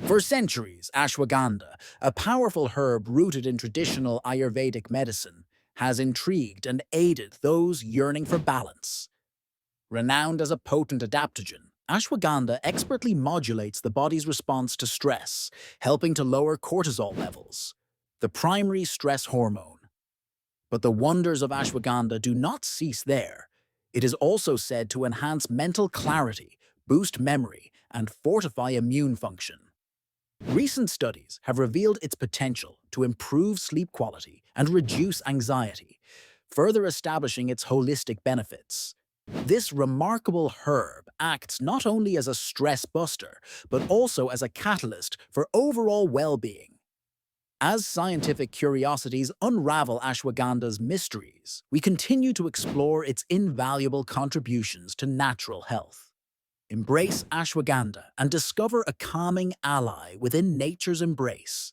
For centuries, ashwagandha, a powerful herb rooted in traditional Ayurvedic medicine, has intrigued and aided those yearning for balance. Renowned as a potent adaptogen, ashwagandha expertly modulates the body's response to stress, helping to lower cortisol levels, the primary stress hormone. But the wonders of ashwagandha do not cease there. It is also said to enhance mental clarity, boost memory, and fortify immune function. Recent studies have revealed its potential to improve sleep quality and reduce anxiety, further establishing its holistic benefits. This remarkable herb acts not only as a stress buster, but also as a catalyst for overall well-being. As scientific curiosities unravel ashwagandha's mysteries, we continue to explore its invaluable contributions to natural health. Embrace ashwagandha and discover a calming ally within nature's embrace.